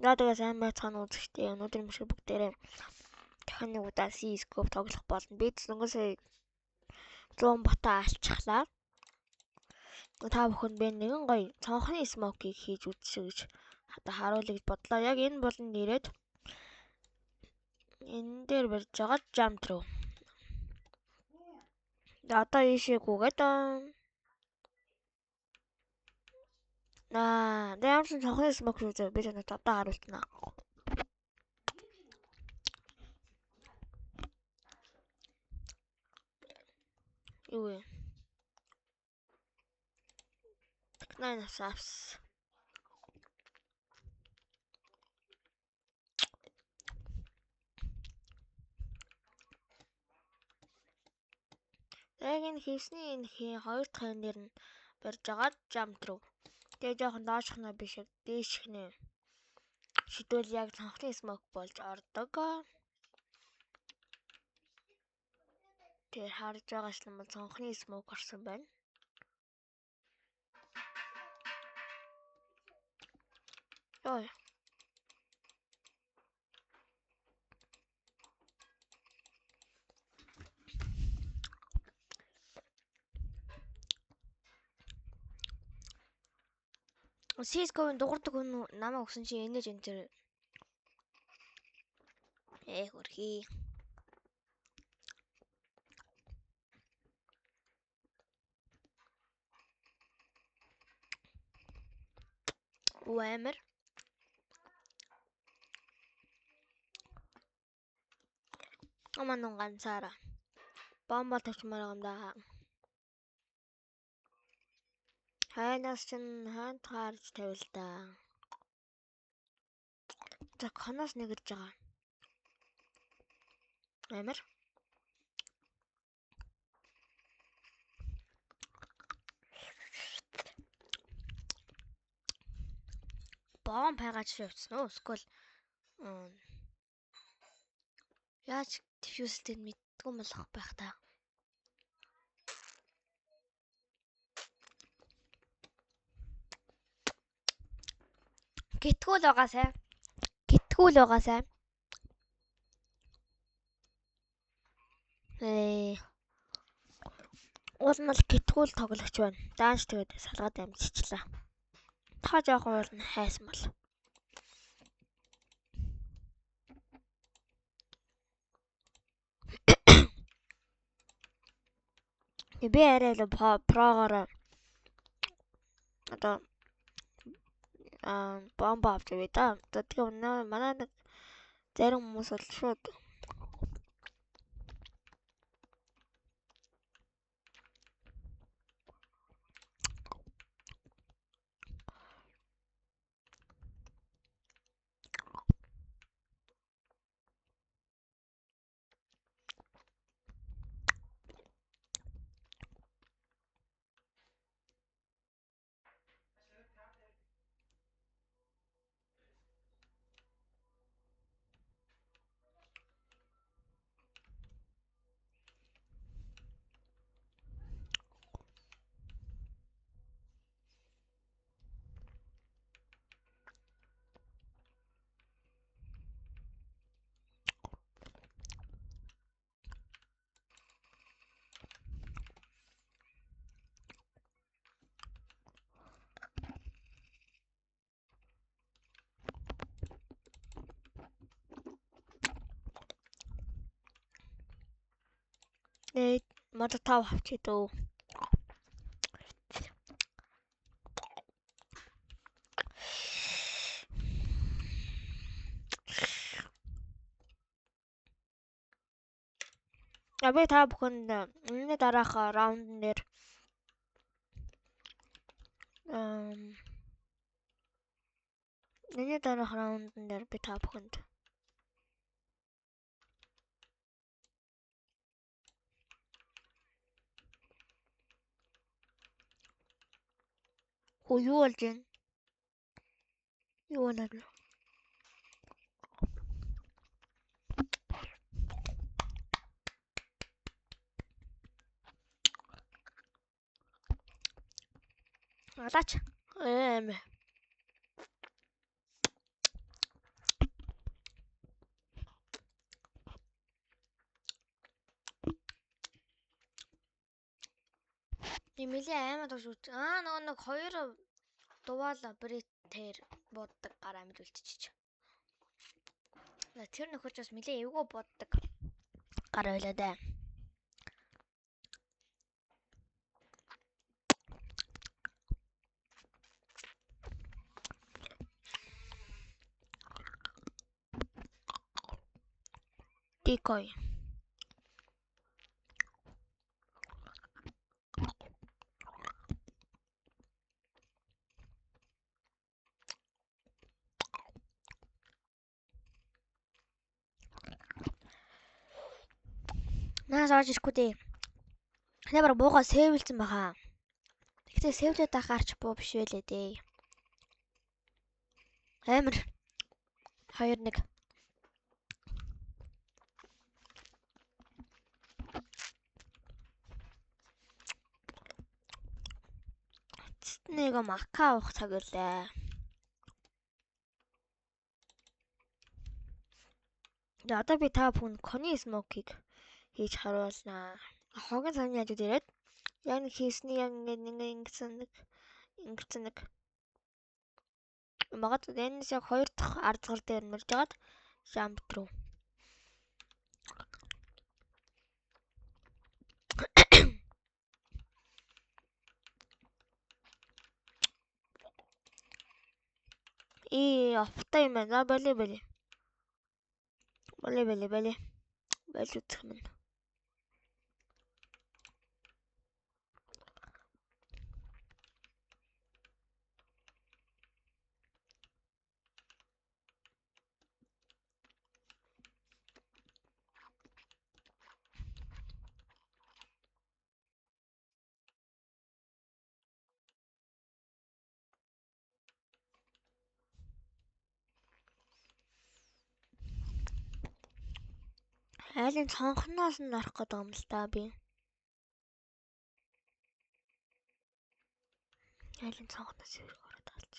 Надад сайн байцгаана үзэгчтэй. Өнөөдөр мөшөө бүгдээрээ дахин нэг удаа CS:GO тоглох болно. Би өнгөрсөн сая 100 бата алчглаа. Та бүхэнд би нэгэн гоё цонхны смокийг хийж үзсэн гэж харуулъя гэж бодлоо. Яг энэ бол нэрээд энэ дээр барьж байгаа jump throw. Одоо ийшээгүйгээд ямарсан цонхны смок үү би танад одоо харуултана. Юу вэ? Технайнасаас яг энэ хийсний энэ хоёр дахь нэр нь барьж байгаа jump throw. Тэгээ жоохон доошхноо биш дээшхнээ шидвэл яг цонхны смок болж ордог. Тэгээ харж байгаа ш юм цонхны смок орсон байна. Ой. CS:GO-ын дуурдаг хүн намайг өгсөн чи энэж энэ төр хөрхий. Уэмэр. Аман ганцаараа бомба тавьчмаар юм да. Хайнаас чинь хаант харж тавил да. За коноос нэгэрж байгаа. Амар. Бом пайгаач явцсан уу? Эсвэл яаж диффьюзтэй мэдгүй болох байх та. Гитгүүл байгаасай. Уул нь гитгүүл тоглогч байна. Даанч тэгээд салгаад амжичлаа. Та жоохон уул нь хайсан бол. Би арай л прогоор одоо бомба авч явъя да. Тэгээ манай нэг зарим хүмүүс бол шууд мод тав авчид өө. Би та бүхэнд энэ дараах раунд дээр би та бүхэнд юу болж байна? Юу болоод вэ? Алаач. Нэмэлээ аймаа дууш үз. Нэг хоёр дуваал бритээр бууддаг гараа мэд үлдчихэж. Тэр нөхөрч бас нэлээ эвгүй бууддаг гараа байлаа да. Decoy. Наас орж ирэхгүй дээ. Ханаа баг буугаа сэвэлсэн баха. Тэгтээ сэвлээд байх арч буу биш байлээ дээ. Амар 2-1. Нэг мака авах цаг үлээ. Одоо би та бүхэн кони смокийг хийж харуулнаа. Хогийн цааны хажууд ирээд яг нэг хийсний яг ингэсэн нэг магад энэс яг 2 дахь ардгар дээр мөрж жагаад jump руу. Автай юм байна. Болий. Байж үзэх юм. Айлын цонхноос нь орох гэдэг юм л та би. Айлын цонхноос ирэх ороод талч.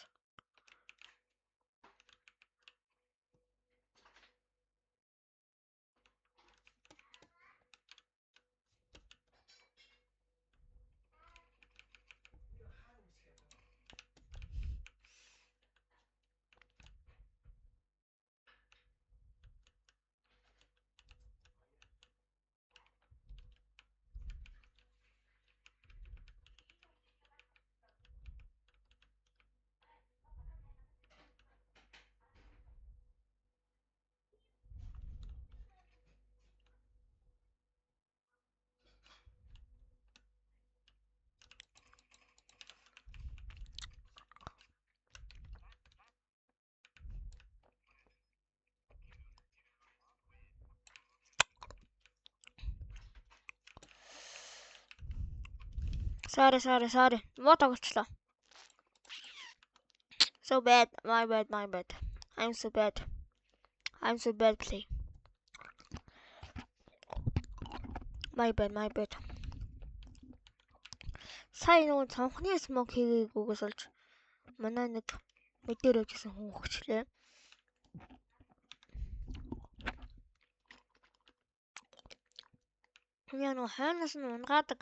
Sorry. Муу тоглочлоо. So bad. My bad. I'm so bad play. My bad. Сая нөгөө цонхны смок хийгээгүйгээс олж манай нэг мэдээр өгсөн хүн өгчлээ. Яа нөгөө хойноос нь унгаадаг.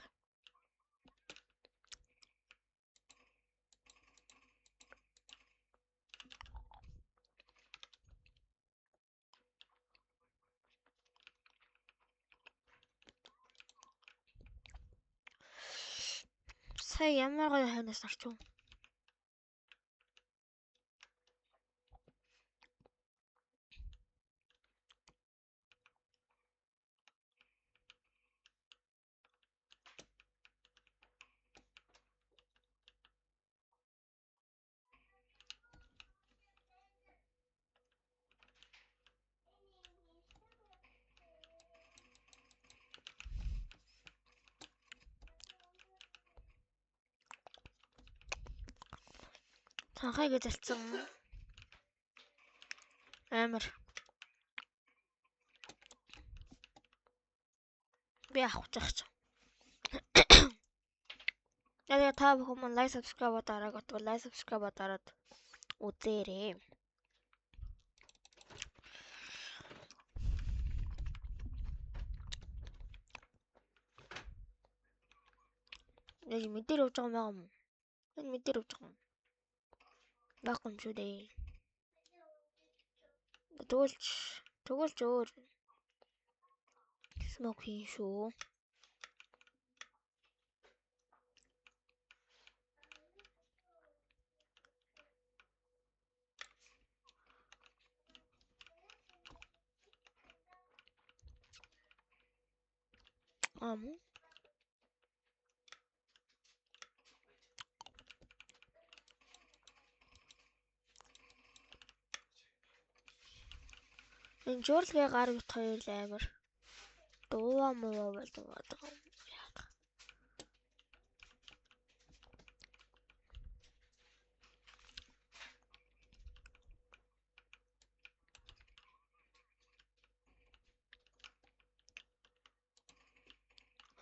Сая ямар гоё хойноос орчих. Цанхайг залцсан. Амар. Би авах гэж. Яг та бүхэн лайк subscribe дараад үзээрэй. Яаж мэдээр явж байгаа юм бэ? Энэ мэдээр явж байгаа юм. Баггүй юм шүү дээ. Тэгвэл өөр смок хийн шүү. Энэ жуурлагын гар бит хоёр л амар дууа муу болдог байгаа юм.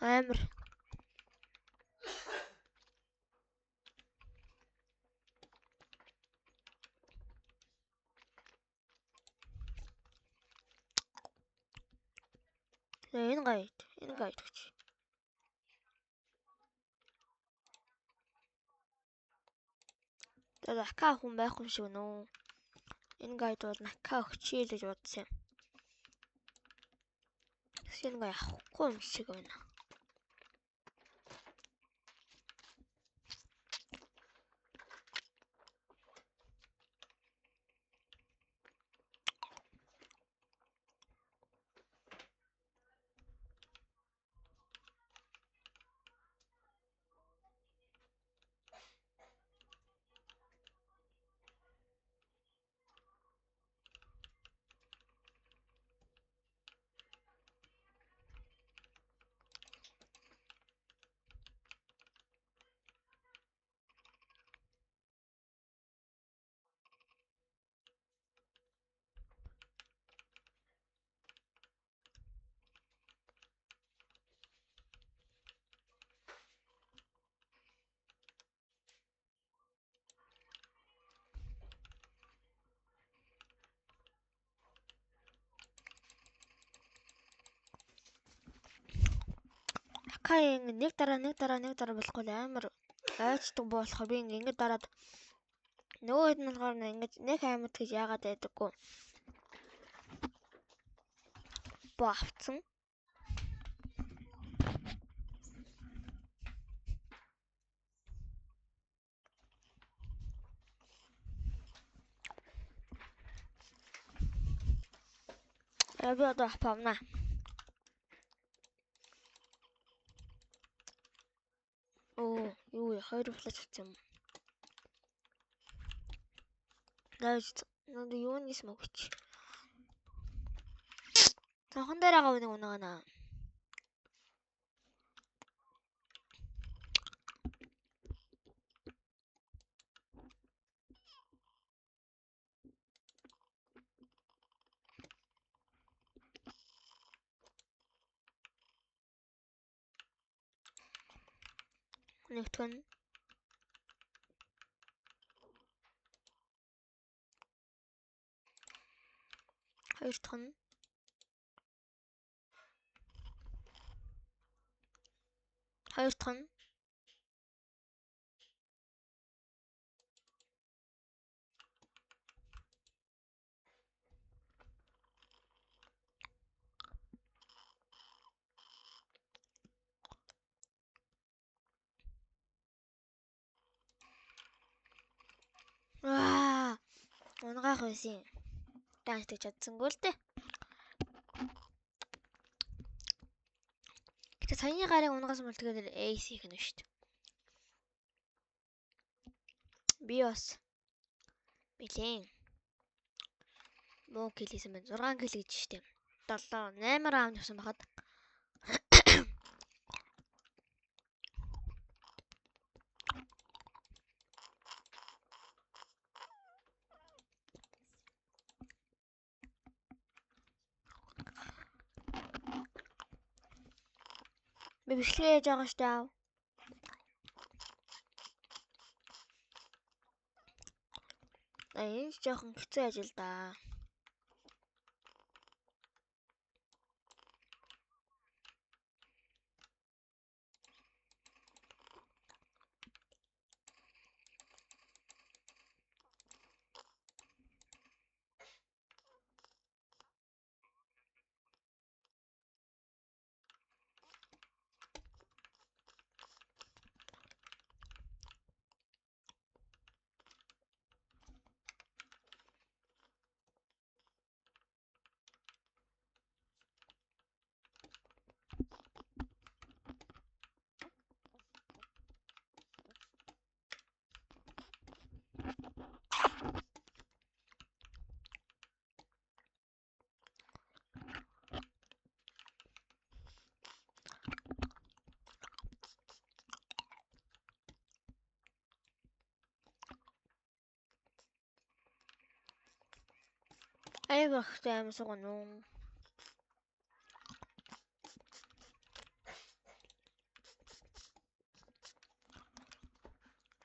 Амар. Энэ гайд гэж. Тэгээд ака хүн байхгүй шиг нөө. Энэ гайд бол ака өгчээ л гэж бодсон юм. Энэ гай авахгүй юм шиг байна. Акаа нэг дараа болохгүй амар айцдаг болохоор би ингэж дараад нөгөө хэд нь болохоор ингэж нэг аймаг гэж яагаад байдаггүй. Баавцсан. Би одоо хапавна. Юу хоёр флаш хийсэн юм. Дайж юуны смогч. Тахан дээр байгаа нэг унаана. Нэгтгэн. Хоёртхан. Унгаах байсан. Тааштай чадсангүй л дээ. Гэтэ саяны гарыг унгаас мэл тэгээд AC их нь шүү дээ. Би бас билээ. Муу кил хийсэн байна. 6 кил гэж шүү дээ. 7 8 раунд явсан байхад. Би бичлэг хийж байгаа шүү дээ. Энэ жоохон хэцүү ажил да. Ай багтай амс гоноо.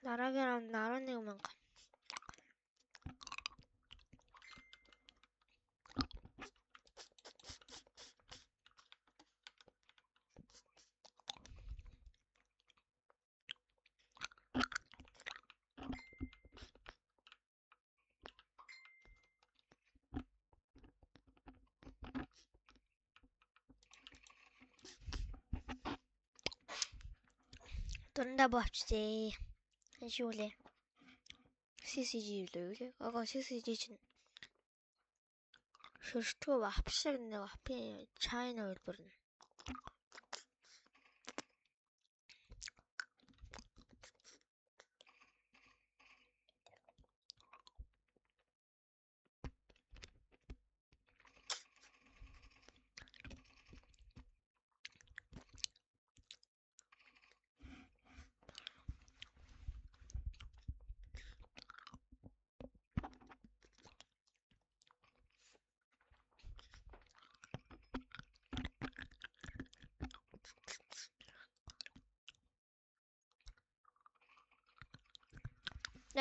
Дараагийн раунд 11,000. Дурандаа бовчтээ. Шүүлээ. CCG лээ. Ага CCG чинь шөртгөө вапшиг нэг вапын China хэлбэр нь.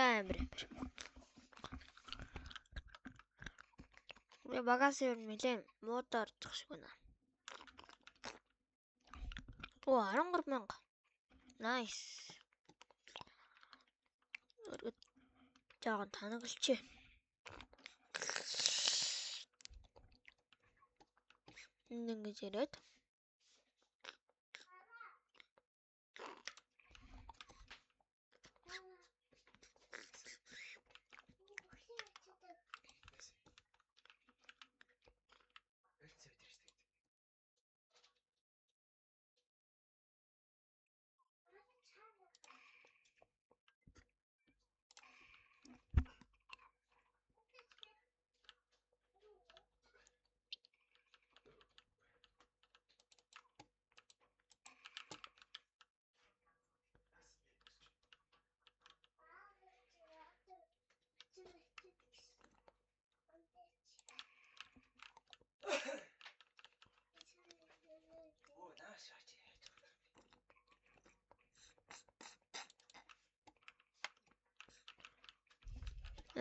Амар. Би багаас юу нэлээ муудаар орчих шиг байна. Оо 13,000. Nice. Жаахан танаглчээ. Ингэж ирээд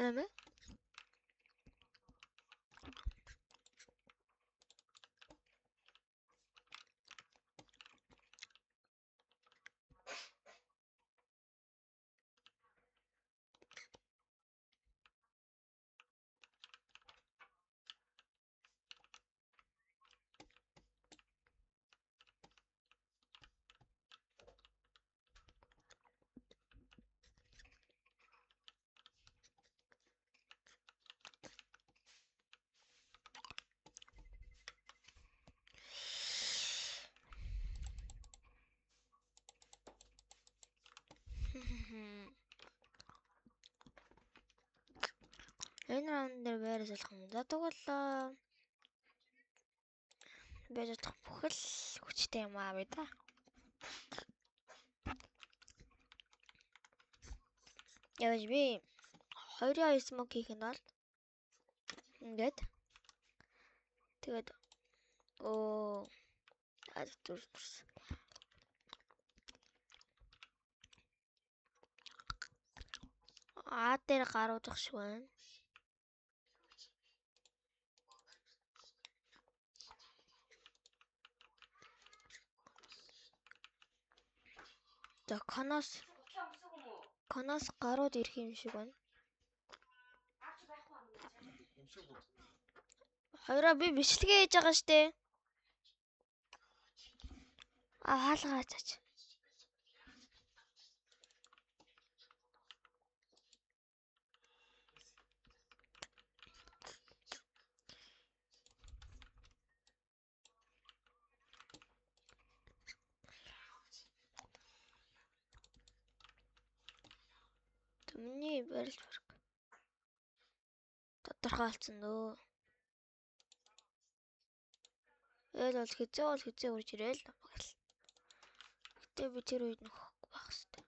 Амэ энэ раунд дээр байрас алах юм. За тэгвэл байж чадах бүх л хүчтэй юм аа бай та. Явж би 2 смок хийх нь бол ингээд тэгээд дүрс дээр гаруудах шиг байна. За Канаас гарууд ирэх юм шиг байна. Хоёроо би бичлэгээ хийж байгаа штэ. Хаалгаа чаач. Миний барилт тодорхойлцсон нөө. Ээл бол хизээ урж ирээл. Гэтэ би тэр үед нөхөхгүй байх хэвээр.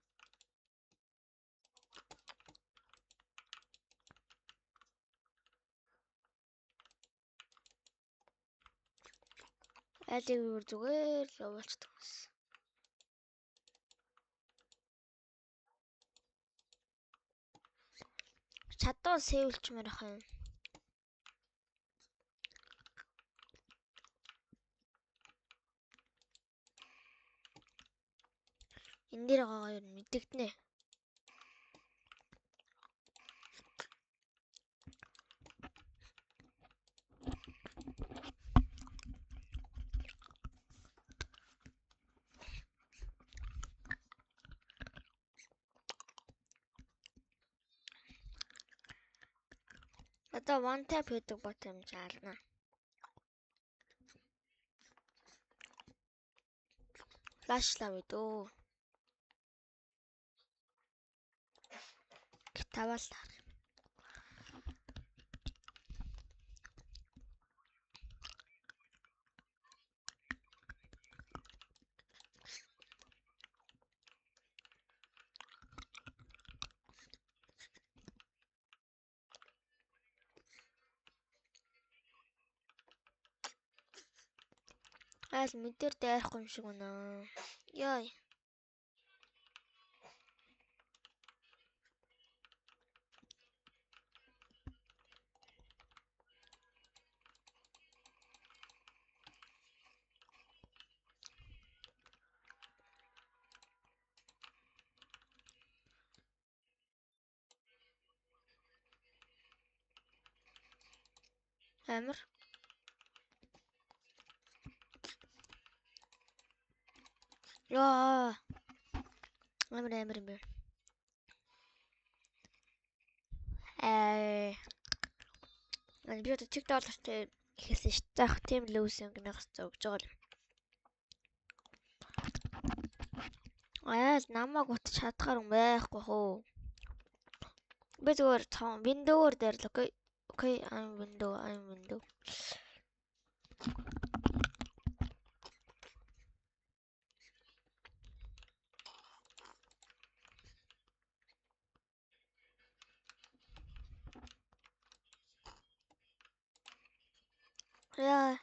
Айлыг өөр зүгээр л явуулчихдаг гэсэн. Чадвал сэвэлчмээр ах юм. Энэ дээр байгаа юм мэдэгдэнэ. Одоо one tap хийдэг бот юм чаална. Flash лав идөө. Тавал таар. Айл мэдэр дайрахгүй юм шиг байна. Яй. Амар. Яа. Амар юм бэ. Би одоо $10 ихэлсэн шүү дээ. Тийм л үс юм гэнэ хэвчээ өгж байгаа юм. Айл намайг утаж чадхаар юм байхгүй хөө. Би зүгээр window-оор дээр л окей. Okay, I'm window. Яа.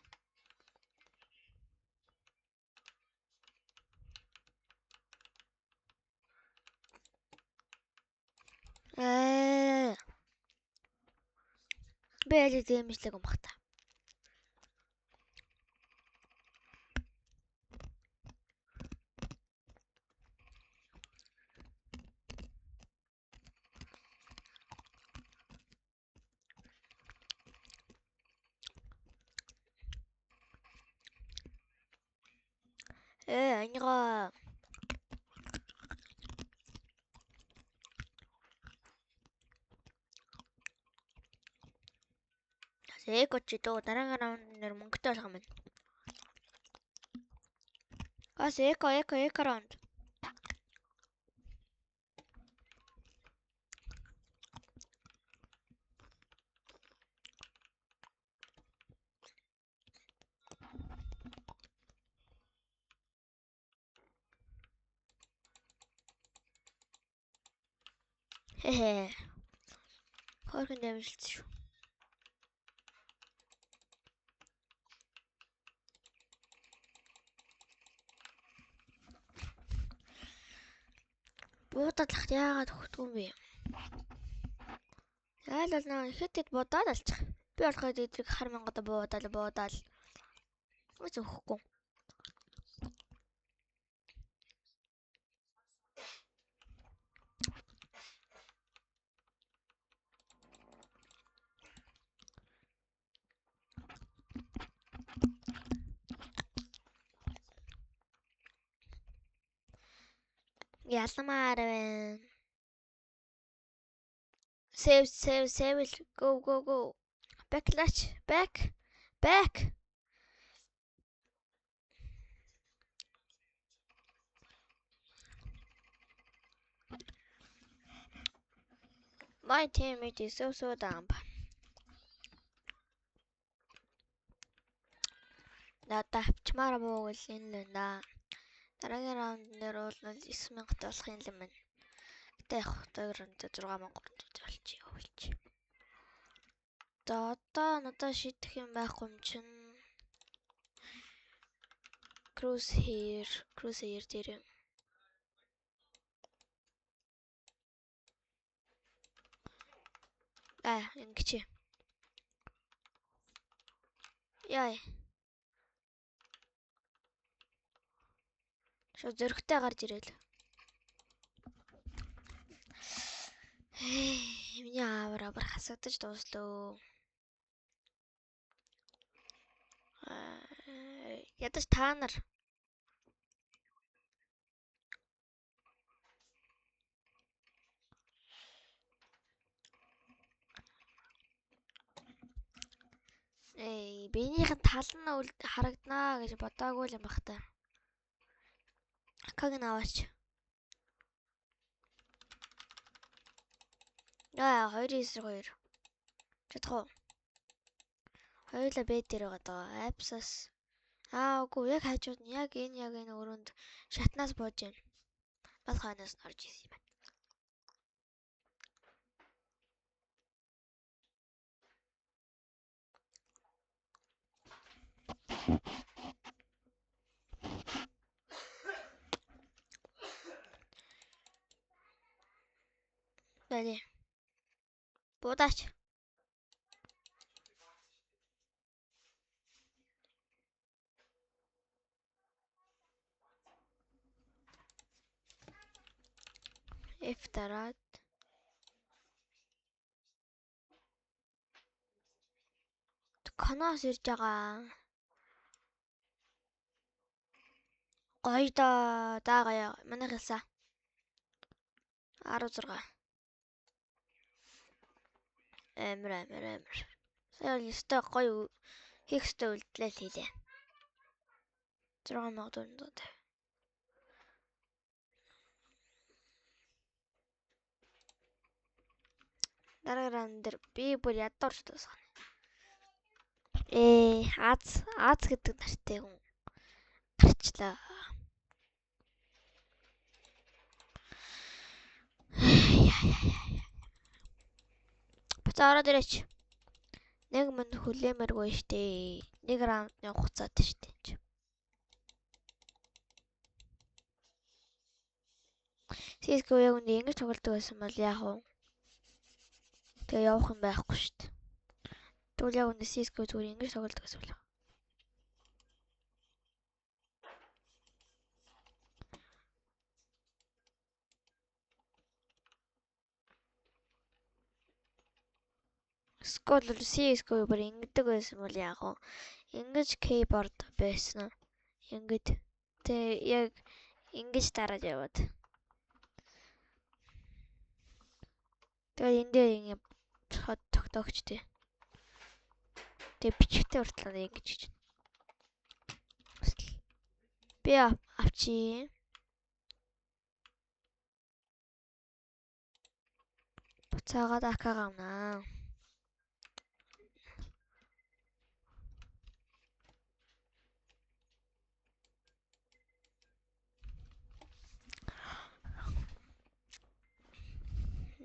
Би яаж дэмжлэг юм бах та. 아니가. 세이코치도 다른 사람들 몽크터 잠깐만. 아 세이코라운드. 헤헤. 허근 재밌죠. Буудадлах яагаад өгдөг юм бэ? Яалал наа ихэтэд бодоод алчих. Би болоход эдрийг хар мянгада буудаал. Үгүй зөвхгүй. Ялмаар байна. Save. Go. Backlash. Back. My teammate is so dumb. Надад авчмаар муу гэл энэ л да. Дараагийн раунд дээр бол 9000 болох юм л байна. Гэтэ яг хоёрын 6300 болчих. Одоо надад шийдэх юм байхгүй юм чинь. Crusair дээр. Ингэж. Яа. Шо зөрөгтэй гарч ирэл. Миний аваар хасагдаж дууслоо. Ядаж та нар биенийхэн тал нь харагданаа гэж бодоагүй юм бах та. Акаг наваач. 2-2. Чадах уу? Хоёулаа бед дээр байгаа даа. Апсас. Үгүй яг хажууд нь яг энэ өрөөнд шатнаас бууж байна. Бас хойноос нь орж исэн юм байна. Бэлээ. Будаач. F дараад. Коноос ирж байгаа. Гоё даа гоё. Манай хэлсаа. 16. Амар. Сая ёстой гоё хийх ёстой үйлдэл хийлээ. 6450. Дараагийн дээр би бүр ядуур ч тусгана. Аз гэдэг нартай хүн гарчлаа. Буцаа ороод ирээч. Нэг мань хүлээмэргүй штэ. 1 раундны хугацаатай штэ. CS:GO яг үндэ ингэж тоглодог байсан бол яах вэ? Тэгээ явах юм байхгүй штэ. Тэгвэл яг үндэ CS:GO зүгээр ингэж тоглодог байсан бол. Скол CS:GO бүр ингэдэг байсан бол яах вэ? Ингэж keyboard байсан. Ингэж тэгээ яг ингэж дараад яваад. Тэгээ энэ дээр ингэ тогтоогч тий. Тэгээ бичгтээ уртлаа ингэж гэж. Би авчи. Буцаагаад акаг авнаа.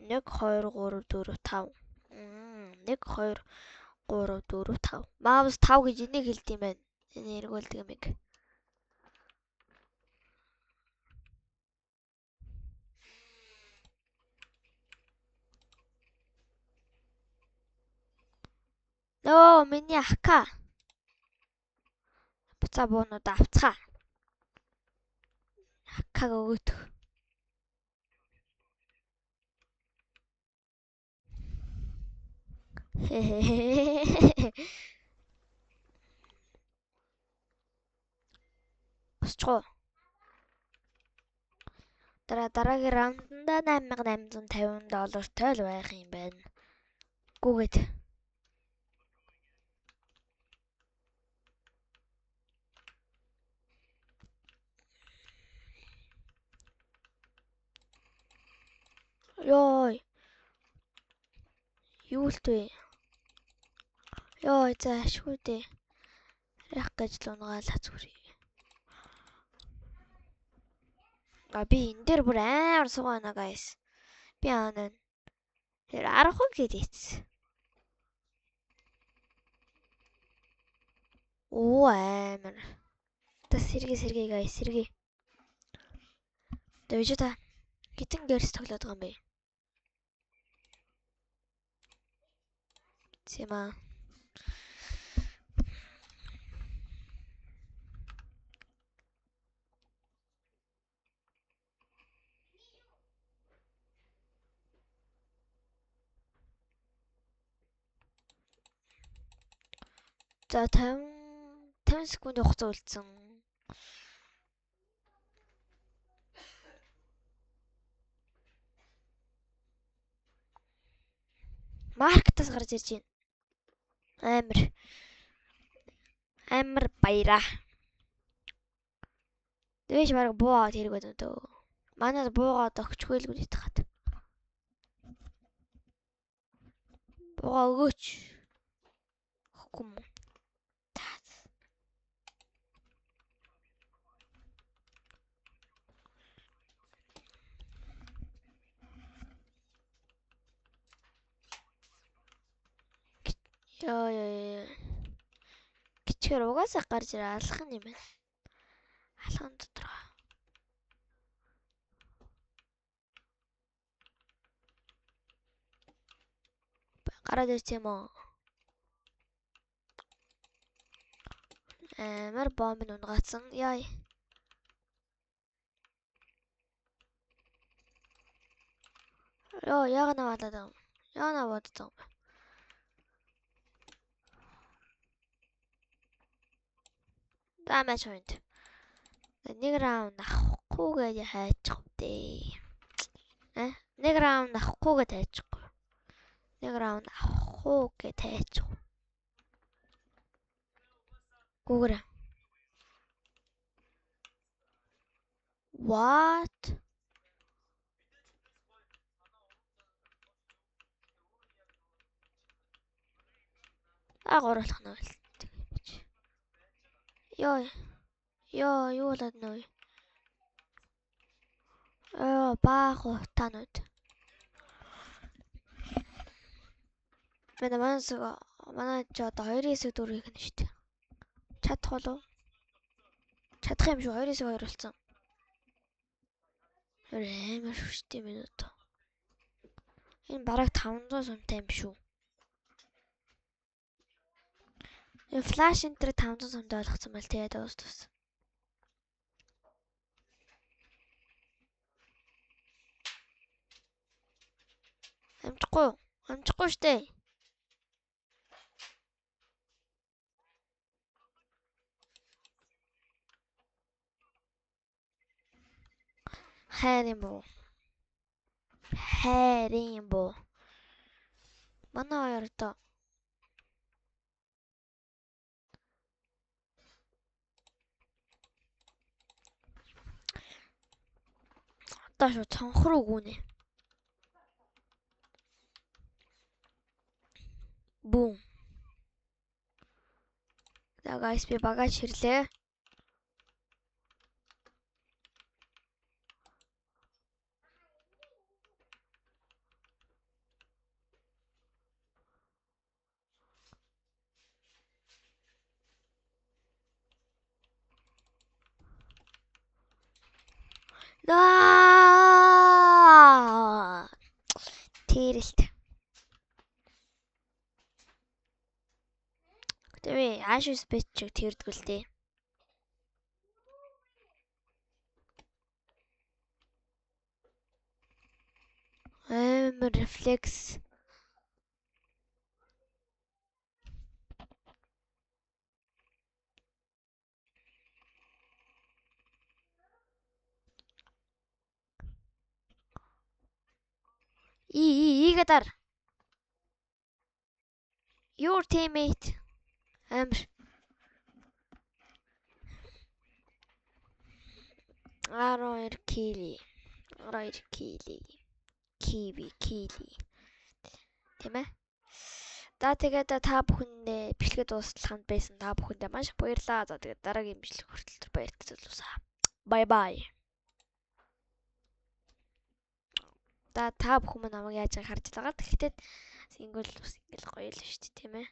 Нэг 2 3 4 5. 1 2 3 4 5. Маус 5 гэж энийг хэлдэг юм байна. Энэ эргүүлдэг юм яг. Нөө миний ака. Буцаа буунууд авцгаа. Акаг өгөөдөх. Босчоо. Дараагийн раунданда $8850 л байх юм байна. Гүгээд. Ёй. Юу л вэ? Ёй заашгүй дээ. Ярих гэж л унгаалаа зүрий. Би энэ дээр бүр амар суугаана guys. Би анаа. Тэр арахгүй гэдээч. Амар. сэргээ guys, сэргээ. Дэвэж та хитэн гэрс тоглоод байгаа юм бэ? Сима. За 50 секунд хугацаа үлдсэн. Маркетаас гарч ирж байна. Амар баяраа. Дэвэж бараг буугаад хэрэг байна дөө. Манайд буугаад өгчгүй л гэж хат. Буугаа өгөөч. Өгөхгүй юм. Яа. Гिचгээр угаасаа гарч ирээ алхах юм байна. Алхан дотор. Гараад ирсэн юм уу? Амар бомб нь унгацсан. Яа. Яа, яг наваалаад юм. Яа наваадсан юм. Damage point. Нэг раунд авахгүйгээд хайчих дээ. Нэг раунд авахгүйгээд хайчихгүй. Нэг раунд авахгүйгээд хайчих. Гүгэр. What? Агуурлах нь байл. Ёо, юу болоод нөө. Баах утанууд. Манай ч одоо 2-9-4 их нь шүү дээ. Чадах болов? Чадах юм шүү, 2-9-2 болсон. Амар шүштэй минут. Энэ бараг 500 сумтай юм шүү. Флаш энтер 500 сумтай болгоцсон бол тэгээд дуус. Амжихгүй штэ. Хайрын буу. Манай хоёр одоо шүү цонхруу гүнэ. Бум. За guys би багаж хэрлээ. Тэрэлт. Тэвээ ааш спец чиг тэрдгэл тээ. Рефлекс. Гадар. Your teammate. Амир. Арой кили. Киви. Тийм ээ. За тэгээд та бүхэндээ бичлэгээ дуусталханд байсан та бүхэндээ маш их баярлалаа. За тэгээд дараагийн бичлэг хүртэл баяртай зүйлсаа. Bye. Та бүхэн намайг яаж харж байгаа. Тэгэхдээ сингл гоё л шүү дээ, тийм ээ.